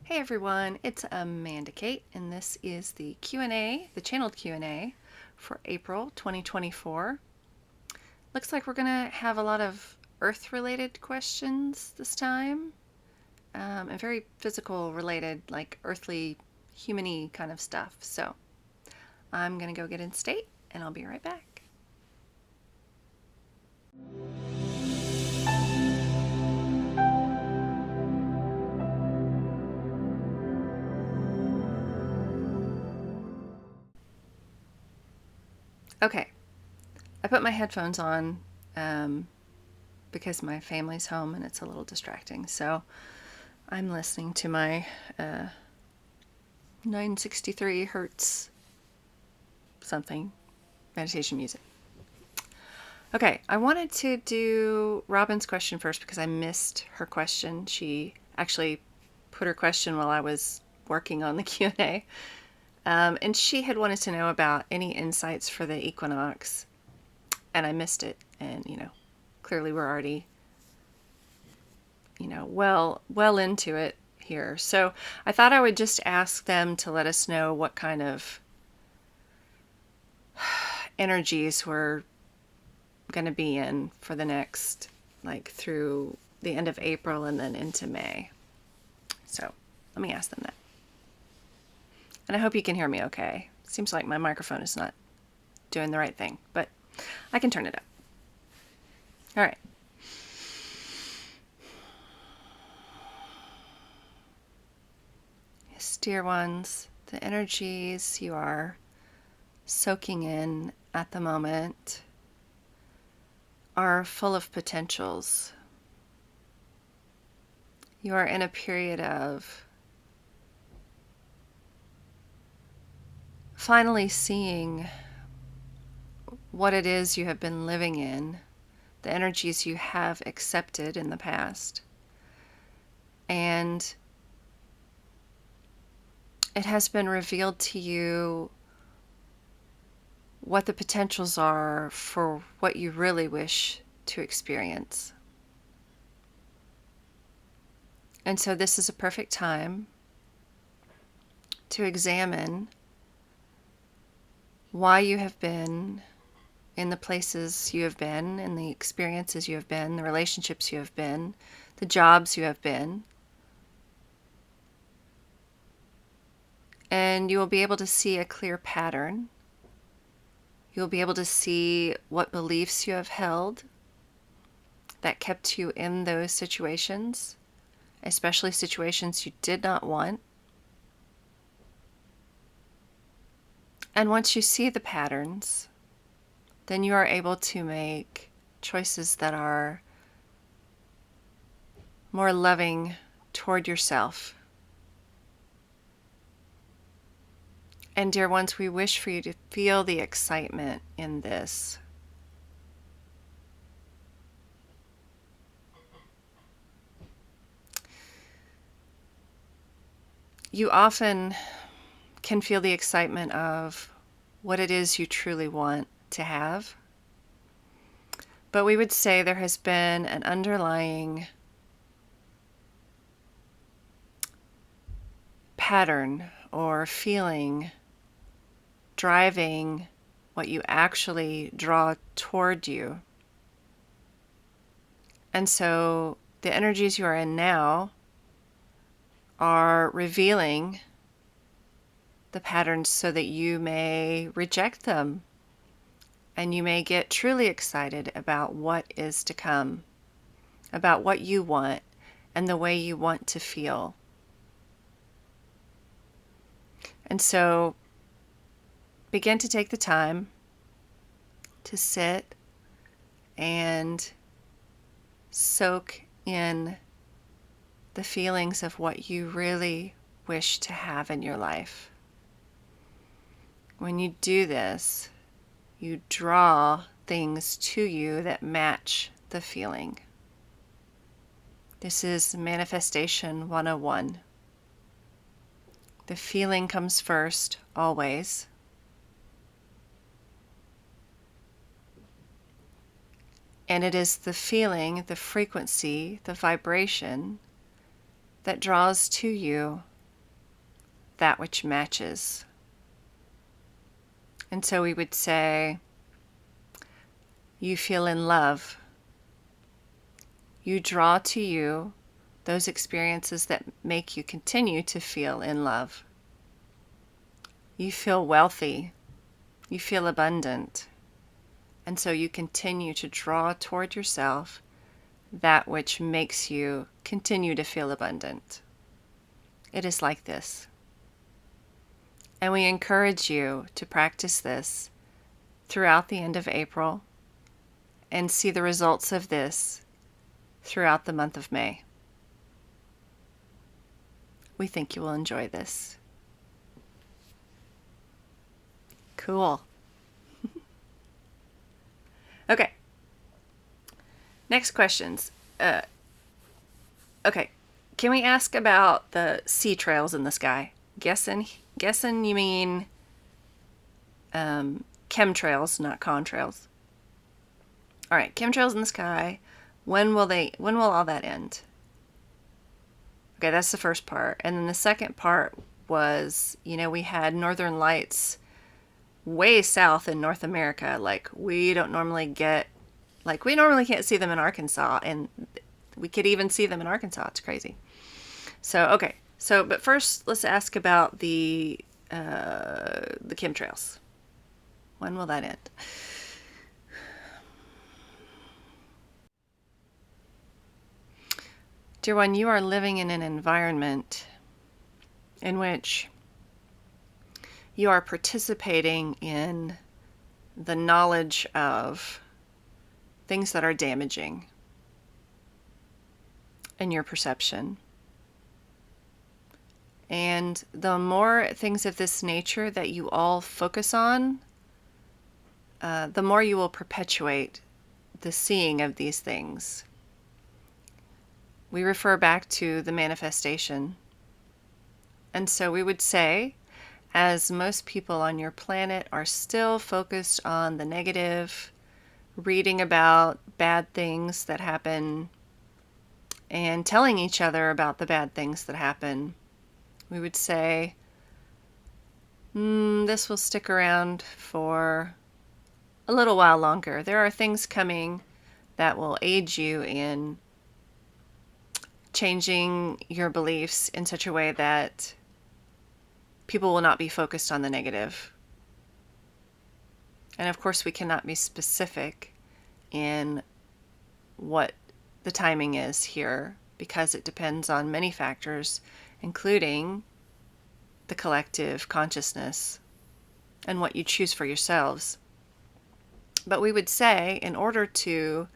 Hey everyone, it's Amanda Kate, and this is the Q&A, the channeled Q&A for April 2024. Looks like we're going to have a lot of Earth-related questions this time, and very physical-related, like earthly, human-y kind of stuff. So I'm going to go get in state, and I'll be right back. Okay, I put my headphones on because my family's home and it's a little distracting. So I'm listening to my 963 hertz something meditation music. Okay, I wanted to do Robin's question first because I missed her question. She actually put her question while I was working on the Q&A. And she had wanted to know about any insights for the equinox, and I missed it. And, clearly we're already, well into it here. So I thought I would just ask them to let us know what kind of energies we're going to be in for the next, through the end of April and then into May. So let me ask them that. And I hope you can hear me okay. Seems like my microphone is not doing the right thing, but I can turn it up. All right. Yes, dear ones, the energies you are soaking in at the moment are full of potentials. You are in a period of finally seeing what it is you have been living in, the energies you have accepted in the past. And it has been revealed to you what the potentials are for what you really wish to experience. And so this is a perfect time to examine why you have been in the places you have been, in the experiences you have been, the relationships you have been, the jobs you have been. And you will be able to see a clear pattern. You'll be able to see what beliefs you have held that kept you in those situations, especially situations you did not want. And once you see the patterns, then you are able to make choices that are more loving toward yourself. And dear ones, we wish for you to feel the excitement in this. You often can feel the excitement of what it is you truly want to have. But we would say there has been an underlying pattern or feeling driving what you actually draw toward you. And so the energies you are in now are revealing the patterns so that you may reject them and you may get truly excited about what is to come, about what you want and the way you want to feel. And so begin to take the time to sit and soak in the feelings of what you really wish to have in your life. When you do this, you draw things to you that match the feeling. This is Manifestation 101. The feeling comes first, always. And it is the feeling, the frequency, the vibration that draws to you that which matches. And so we would say, you feel in love. You draw to you those experiences that make you continue to feel in love. You feel wealthy. You feel abundant. And so you continue to draw toward yourself that which makes you continue to feel abundant. It is like this. And we encourage you to practice this throughout the end of April and see the results of this throughout the month of May. We think you will enjoy this. Cool. Okay. Next questions. Okay. Can we ask about the CTrails in the sky? Guessing you mean chemtrails, not contrails. All right, chemtrails in the sky. When will all that end? Okay, that's the first part. And then the second part was, we had northern lights way south in North America. We normally can't see them in Arkansas, and we could even see them in Arkansas. It's crazy. So, okay. But first, let's ask about the chemtrails. When will that end? Dear one, you are living in an environment in which you are participating in the knowledge of things that are damaging in your perception. And the more things of this nature that you all focus on, the more you will perpetuate the seeing of these things. We refer back to the manifestation. And so we would say, as most people on your planet are still focused on the negative, reading about bad things that happen, and telling each other about the bad things that happen, we would say, this will stick around for a little while longer. There are things coming that will aid you in changing your beliefs in such a way that people will not be focused on the negative. And of course, we cannot be specific in what the timing is here because it depends on many factors, including the collective consciousness and what you choose for yourselves. But we would say, in order to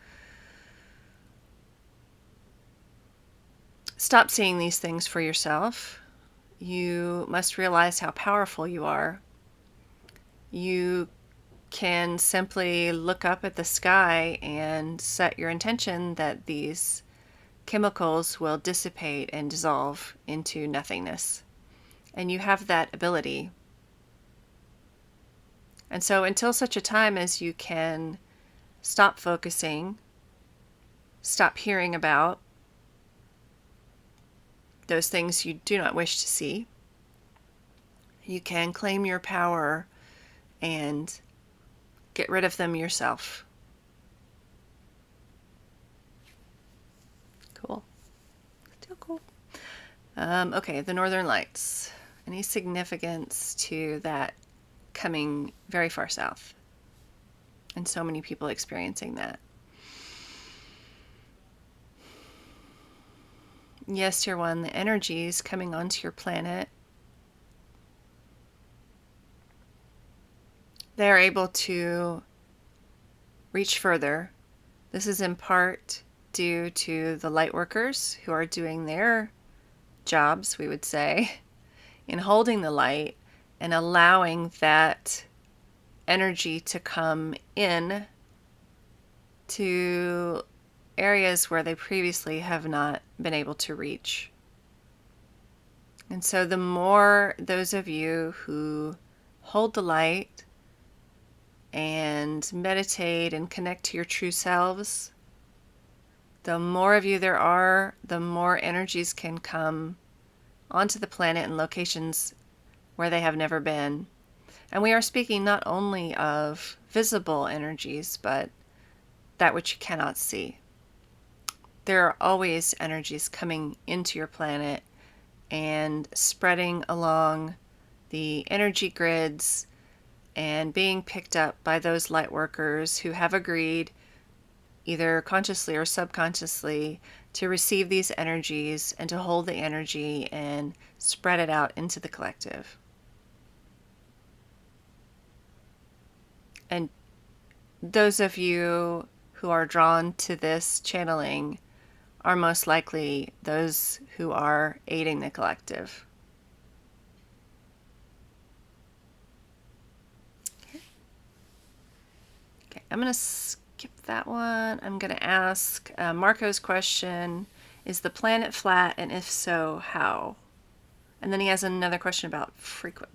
stop seeing these things for yourself, you must realize how powerful you are. You can simply look up at the sky and set your intention that these chemicals will dissipate and dissolve into nothingness. And you have that ability. And so until such a time as you can stop focusing, stop hearing about those things you do not wish to see, you can claim your power and get rid of them yourself. Cool. Still cool. Okay, the Northern Lights. Any significance to that coming very far south? And so many people experiencing that. Yes, Tier 1, the energies coming onto your planet, they're able to reach further. This is in part due to the light workers who are doing their jobs, we would say, in holding the light and allowing that energy to come in to areas where they previously have not been able to reach. And so the more those of you who hold the light and meditate and connect to your true selves, the more of you there are, the more energies can come onto the planet in locations where they have never been. And we are speaking not only of visible energies, but that which you cannot see. There are always energies coming into your planet and spreading along the energy grids and being picked up by those light workers who have agreed, either consciously or subconsciously, to receive these energies and to hold the energy and spread it out into the collective. And those of you who are drawn to this channeling are most likely those who are aiding the collective. Okay, I'm going to skip that one. I'm going to ask Marco's question, is the planet flat, and if so, how? And then he has another question about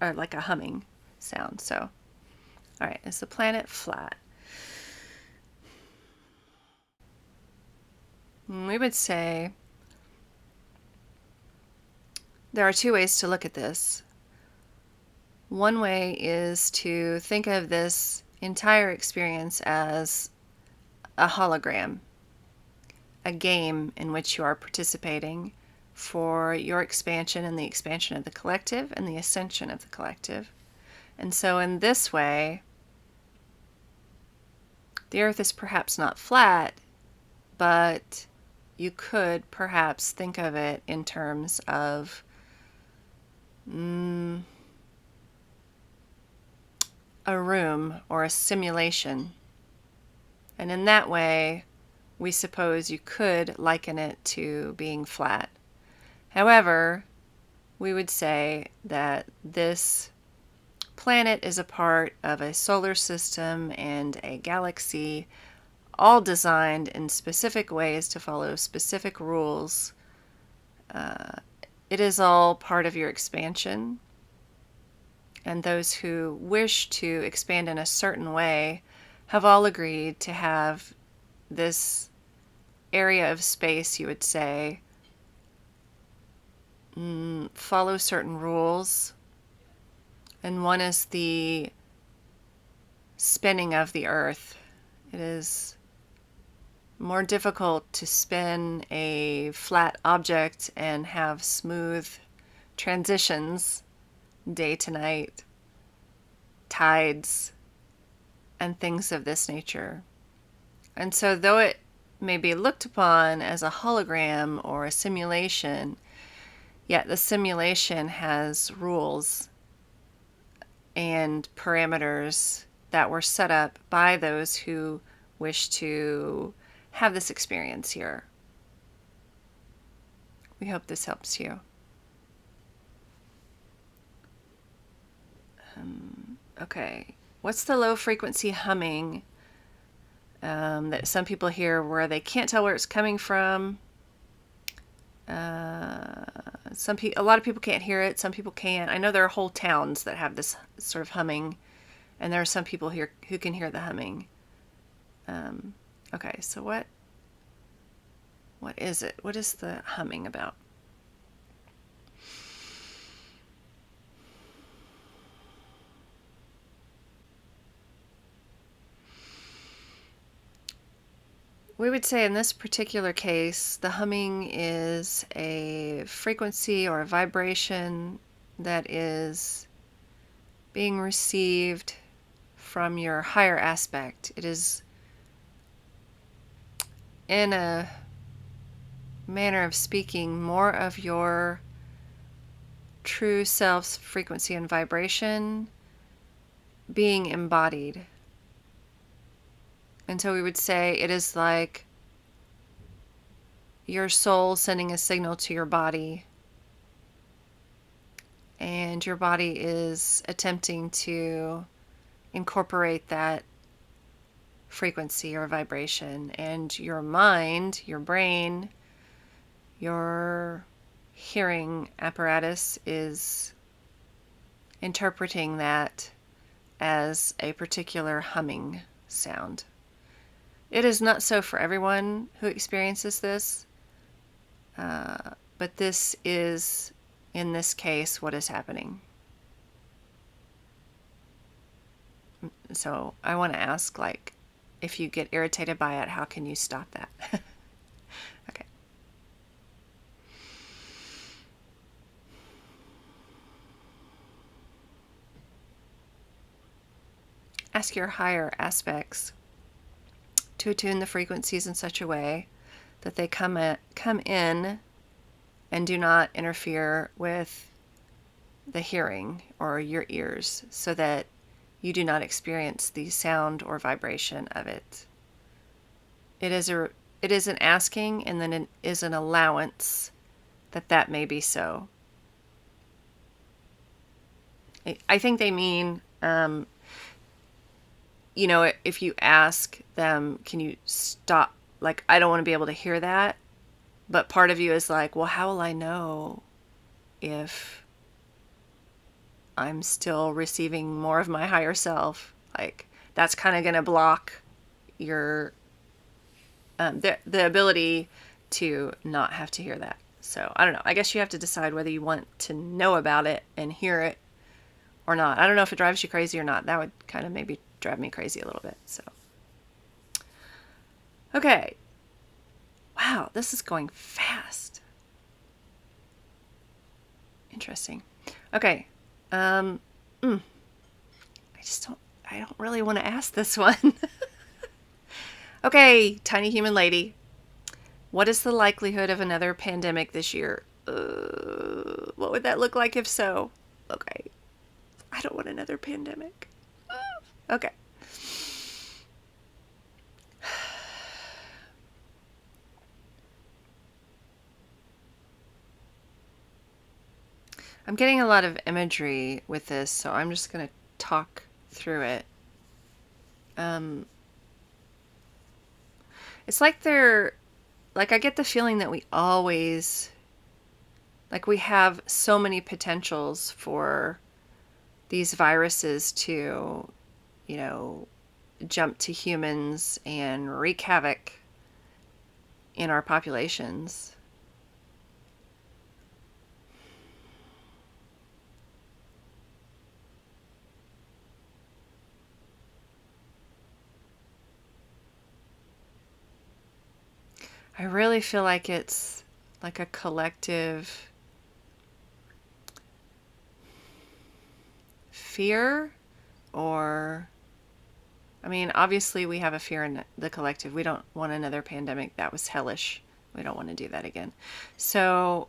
like a humming sound. So, all right, is the planet flat? We would say there are two ways to look at this. One way is to think of this entire experience as a hologram, a game in which you are participating for your expansion and the expansion of the collective and the ascension of the collective. And so in this way, the earth is perhaps not flat, but you could perhaps think of it in terms of a room or a simulation. And in that way, we suppose you could liken it to being flat. However, we would say that this planet is a part of a solar system and a galaxy, all designed in specific ways to follow specific rules. It is all part of your expansion. And those who wish to expand in a certain way have all agreed to have this area of space, you would say, follow certain rules. And one is the spinning of the earth. It is more difficult to spin a flat object and have smooth transitions, day to night, tides, and things of this nature. And so though it may be looked upon as a hologram or a simulation, yet the simulation has rules and parameters that were set up by those who wish to have this experience here. We hope this helps you. Okay, what's the low frequency humming that some people hear where they can't tell where it's coming from? A lot of people can't hear it. Some people can. I know there are whole towns that have this sort of humming, and there are some people here who can hear the humming. Okay, so what is it? What is the humming about? We would say in this particular case, the humming is a frequency or a vibration that is being received from your higher aspect. It is, in a manner of speaking, more of your true self's frequency and vibration being embodied. And so we would say it is like your soul sending a signal to your body, and your body is attempting to incorporate that frequency or vibration, and your mind, your brain, your hearing apparatus is interpreting that as a particular humming sound. It is not so for everyone who experiences this, but this is, in this case, what is happening. So I want to ask, like, if you get irritated by it, how can you stop that? Okay. Ask your higher aspects to attune the frequencies in such a way that they come in and do not interfere with the hearing or your ears, so that you do not experience the sound or vibration of it. It is an asking, and then it is an allowance that may be so. I think they mean, if you ask them, can you stop? Like, I don't want to be able to hear that. But part of you is like, well, how will I know if I'm still receiving more of my higher self? Like, that's kind of going to block your the ability to not have to hear that. So I don't know. I guess you have to decide whether you want to know about it and hear it or not. I don't know if it drives you crazy or not. That would kind of maybe drive me crazy a little bit. So, okay. Wow, this is going fast. Interesting. Okay. I don't really want to ask this one. Okay, tiny human lady. What is the likelihood of another pandemic this year? What would that look like if so? Okay. I don't want another pandemic. Okay. I'm getting a lot of imagery with this, so I'm just going to talk through it. It's like I get the feeling that we have so many potentials for these viruses to, jump to humans and wreak havoc in our populations. I really feel like it's like a collective fear, or, I mean, obviously we have a fear in the collective. We don't want another pandemic. That was hellish. We don't want to do that again. So,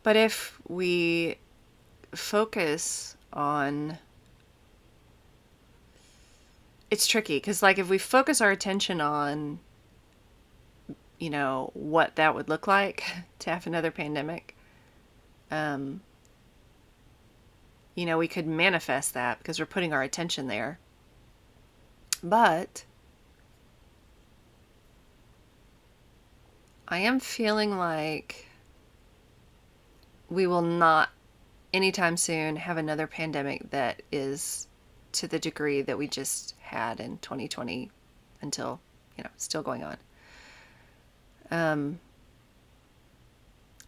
but if we focus on, it's tricky, because like if we focus our attention on, what that would look like to have another pandemic, we could manifest that because we're putting our attention there. But I am feeling like we will not anytime soon have another pandemic that is to the degree that we just had in 2020 until, still going on. And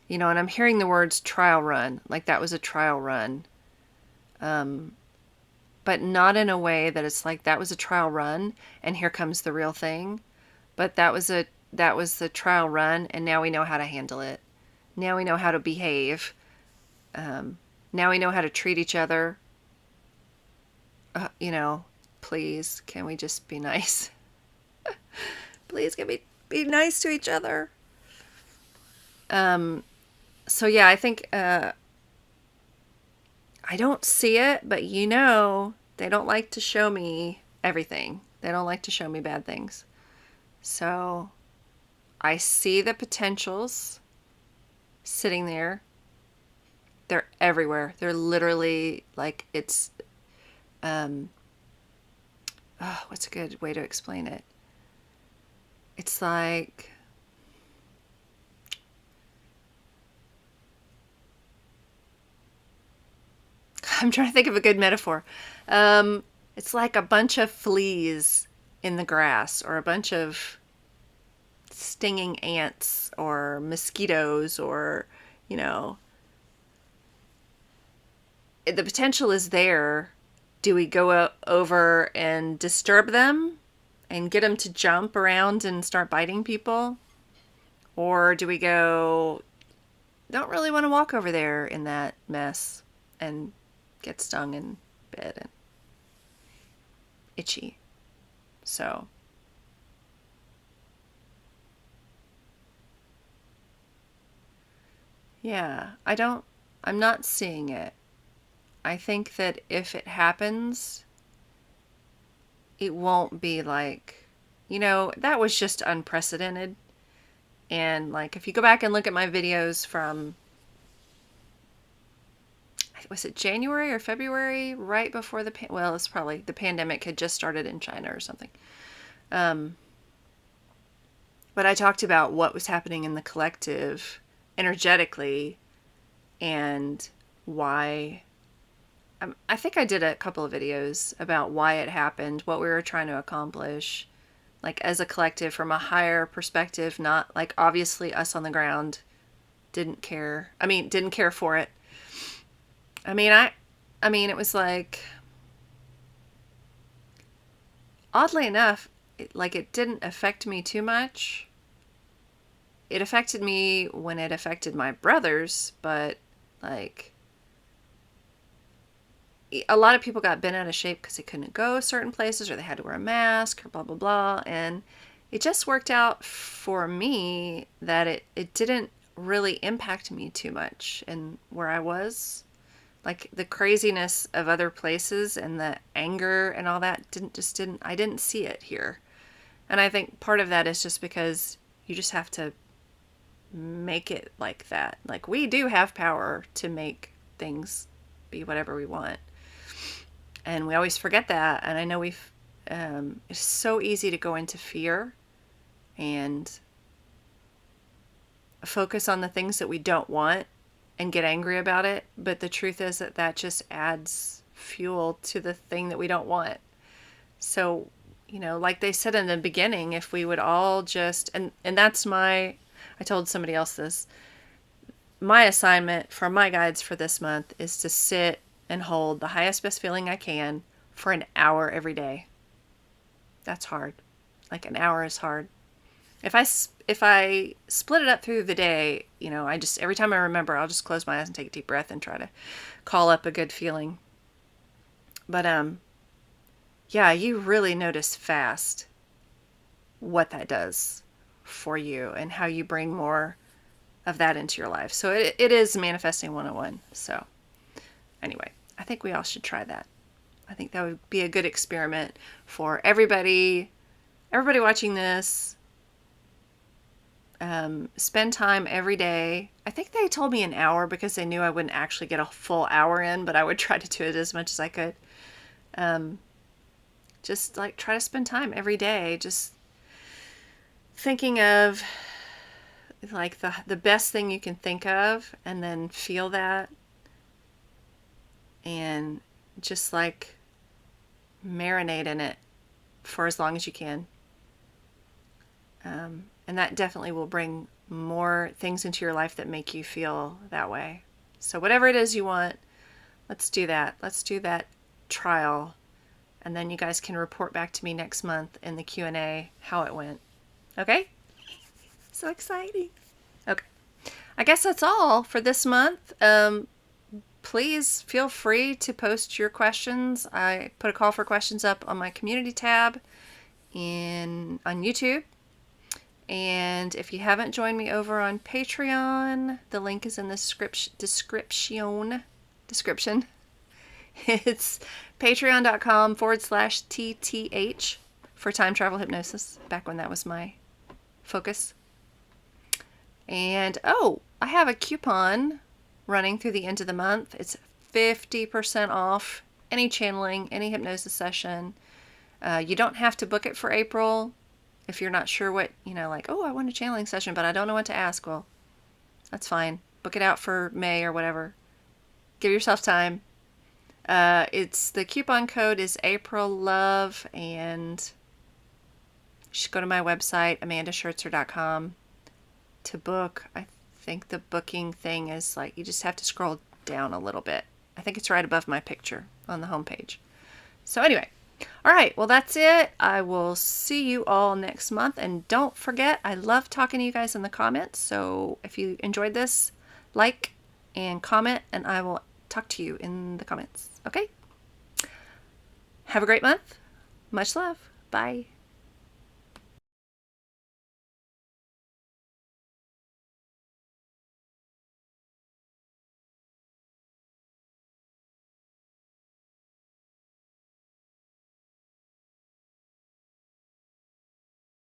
I'm hearing the words trial run, like that was a trial run. But not in a way that it's like that was a trial run and here comes the real thing. But that was the trial run, and now we know how to handle it. Now we know how to behave. Now we know how to treat each other. Please, can we just be nice? Please, can we be nice to each other? So yeah, I think, I don't see it, but they don't like to show me everything. They don't like to show me bad things. So I see the potentials sitting there. They're everywhere. They're literally like, it's, what's a good way to explain it? It's like, I'm trying to think of a good metaphor. It's like a bunch of fleas in the grass, or a bunch of stinging ants or mosquitoes, or, the potential is there. Do we go over and disturb them and get them to jump around and start biting people? Or do we go, don't really want to walk over there in that mess and get stung and bit and itchy? So, yeah, I'm not seeing it. I think that if it happens, it won't be like, that was just unprecedented. And like, if you go back and look at my videos from, was it January or February, right before it's probably the pandemic had just started in China or something. But I talked about what was happening in the collective energetically and why. I think I did a couple of videos about why it happened, what we were trying to accomplish, like as a collective from a higher perspective, not like obviously us on the ground didn't care for it. I mean, it was like, oddly enough, it didn't affect me too much. It affected me when it affected my brothers, but like, a lot of people got bent out of shape because they couldn't go certain places or they had to wear a mask or blah, blah, blah. And it just worked out for me that it didn't really impact me too much in where I was. Like the craziness of other places and the anger and all that I didn't see it here. And I think part of that is just because you just have to make it like that. Like, we do have power to make things be whatever we want. And we always forget that. And I know it's so easy to go into fear and focus on the things that we don't want and get angry about it. But the truth is that just adds fuel to the thing that we don't want. So, like they said in the beginning, if we would all just, and that's I told somebody else this, my assignment for my guides for this month is to sit and hold the highest, best feeling I can for an hour every day. That's hard. Like, an hour is hard. If I split it up through the day, I just, every time I remember, I'll just close my eyes and take a deep breath and try to call up a good feeling. But, yeah, you really notice fast what that does for you and how you bring more of that into your life. So it is manifesting 101. So anyway, I think we all should try that. I think that would be a good experiment for everybody watching this. Spend time every day. I think they told me an hour because they knew I wouldn't actually get a full hour in, but I would try to do it as much as I could. Just like try to spend time every day just thinking of like the best thing you can think of, and then feel that and just like marinate in it for as long as you can. And that definitely will bring more things into your life that make you feel that way. So whatever it is you want, let's do that. Let's do that trial. And then you guys can report back to me next month in the Q&A how it went. Okay? So exciting. Okay. I guess that's all for this month. Please feel free to post your questions. I put a call for questions up on my community tab on YouTube. And if you haven't joined me over on Patreon, the link is in the description. It's patreon.com/TTH for time travel hypnosis, back when that was my focus. And I have a coupon running through the end of the month. It's 50% off any channeling, any hypnosis session. You don't have to book it for April. If you're not sure what, like, I want a channeling session, but I don't know what to ask. Well, that's fine. Book it out for May or whatever. Give yourself time. The coupon code is April Love, and you should go to my website, amandaschertzer.com, to book. I think the booking thing is like, you just have to scroll down a little bit. I think it's right above my picture on the homepage. So anyway, all right, well, that's it. I will see you all next month. And don't forget, I love talking to you guys in the comments. So if you enjoyed this, like and comment, and I will talk to you in the comments. Okay? Have a great month. Much love. Bye.